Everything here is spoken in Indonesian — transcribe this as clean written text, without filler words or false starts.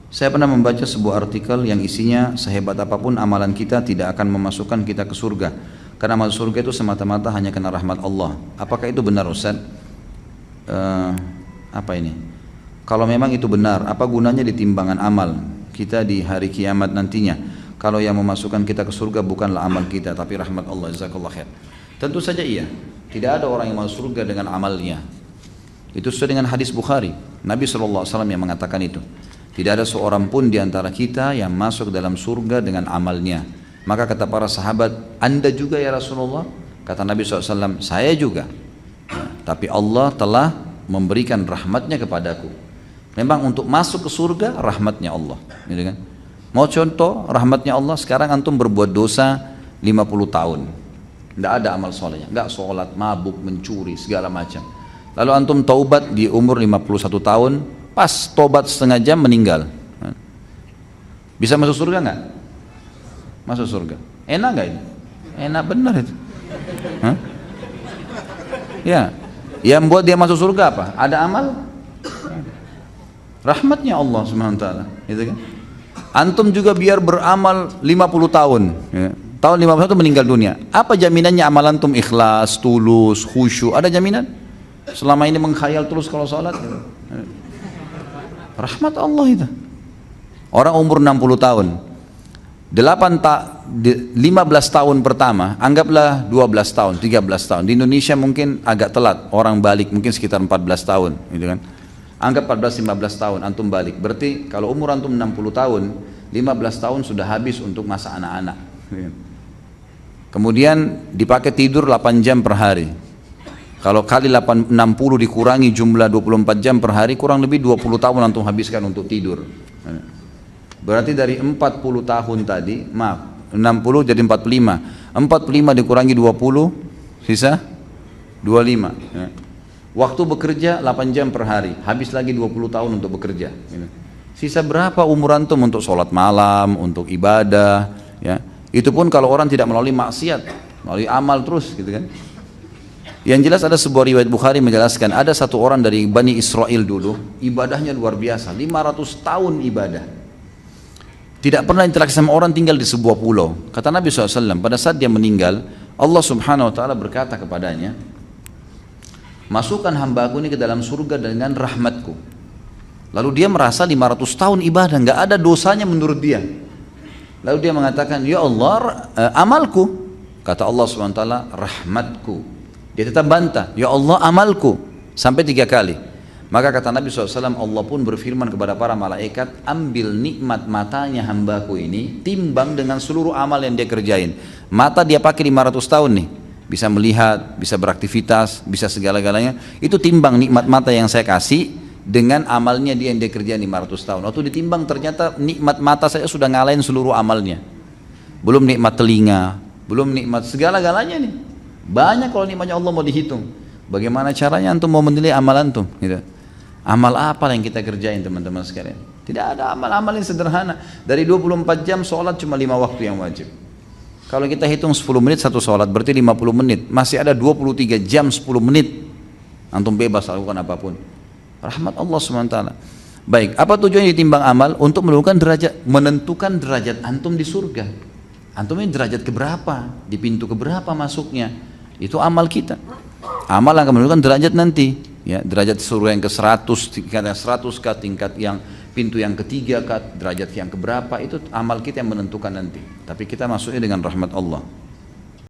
Saya pernah membaca sebuah artikel yang isinya sehebat apapun amalan kita tidak akan memasukkan kita ke surga. Karena masuk surga itu semata-mata hanya karena rahmat Allah. Apakah itu benar, Ustaz? Apa ini? Kalau memang itu benar, apa gunanya di timbangan amal kita di hari kiamat nantinya? Kalau yang memasukkan kita ke surga bukanlah amal kita, tapi rahmat Allah. Jazakallah khair. Tentu saja iya. Tidak ada orang yang masuk surga dengan amalnya. Itu sesuai dengan hadis Bukhari. Nabi SAW yang mengatakan itu. Tidak ada seorang pun di antara kita yang masuk dalam surga dengan amalnya. Maka kata para sahabat, Anda juga ya Rasulullah? Kata Nabi SAW, saya juga. Ya, tapi Allah telah memberikan rahmatnya kepadaku. Memang untuk masuk ke surga, rahmatnya Allah. Gitu kan? Mau contoh rahmatnya Allah, sekarang antum berbuat dosa 50 tahun. Tidak ada amal solehnya. Enggak sholat, mabuk, mencuri, segala macam. Lalu antum taubat di umur 51 tahun, pas tobat setengah jam meninggal. Bisa masuk surga nggak? Masuk surga. Enak nggak ini? Enak benar itu. Hah? Ya, yang buat dia masuk surga apa? Ada amal? Rahmatnya Allah Subhanahu wa taala, gitu kan? Antum juga biar beramal 50 tahun, ya. Tahun 51 meninggal dunia. Apa jaminannya amal antum ikhlas, tulus, khusyuk? Ada jaminan? Selama ini mengkhayal terus kalau sholat, ya. Rahmat Allah itu. Orang umur 60 tahun, 15 tahun pertama, anggaplah 12 tahun, 13 tahun. Di Indonesia mungkin agak telat, orang balik mungkin sekitar 14 tahun, gitu kan? Anggap 14-15 tahun antum balik. Berarti kalau umur antum 60 tahun, 15 tahun sudah habis untuk masa anak-anak. Kemudian dipakai tidur 8 jam per hari. Kalau kali 60 dikurangi jumlah 24 jam per hari, kurang lebih 20 tahun antum habiskan untuk tidur. Berarti dari 40 tahun tadi, maaf, 60 jadi 45. 45 dikurangi 20, sisa 25. Waktu bekerja 8 jam per hari, habis lagi 20 tahun untuk bekerja. Sisa berapa umur antum untuk sholat malam, untuk ibadah, ya? Itu pun kalau orang tidak melalui maksiat, melalui amal terus, gitu kan? Yang jelas ada sebuah riwayat Bukhari menjelaskan ada satu orang dari Bani Israel dulu, ibadahnya luar biasa, 500 tahun ibadah. Tidak pernah interaksi sama orang, tinggal di sebuah pulau. Kata Nabi SAW, pada saat dia meninggal, Allah Subhanahu wa taala berkata kepadanya, masukkan hambaku ini ke dalam surga dengan rahmatku. Lalu dia merasa 500 tahun ibadah, nggak ada dosanya menurut dia. Lalu dia mengatakan, ya Allah, amalku. Kata Allah Subhanahu wa taala, rahmatku. Dia tetap bantah, ya Allah amalku, sampai 3 kali. Maka kata Nabi SAW, Allah pun berfirman kepada para malaikat, ambil nikmat matanya hambaku ini, timbang dengan seluruh amal yang dia kerjain. Mata dia pakai 500 tahun nih, bisa melihat, bisa beraktivitas, bisa segala-galanya. Itu timbang nikmat mata yang saya kasih dengan amalnya dia yang dia kerjain 500 tahun. Waktu ditimbang ternyata nikmat mata saya sudah ngalahin seluruh amalnya. Belum nikmat telinga, belum nikmat segala-galanya nih. Banyak kalau nikmatnya Allah mau dihitung. Bagaimana caranya antum mau menilai amal antum? Gitu. Amal apa yang kita kerjain teman-teman sekalian? Tidak ada amal-amal yang sederhana. Dari 24 jam sholat cuma 5 waktu yang wajib. Kalau kita hitung 10 menit satu sholat berarti 50 menit. Masih ada 23 jam 10 menit. Antum bebas lakukan apapun. Rahmat Allah SWT. Baik, apa tujuannya ditimbang amal? Untuk menentukan derajat antum di surga. Antum ini derajat keberapa? Di pintu keberapa masuknya? Itu amal kita. Amal akan menentukan derajat nanti, ya, derajat surga yang ke-100, tingkat yang 100 kah, tingkat yang pintu yang ketiga kah, derajat yang keberapa, itu amal kita yang menentukan nanti. Tapi kita masuknya dengan rahmat Allah.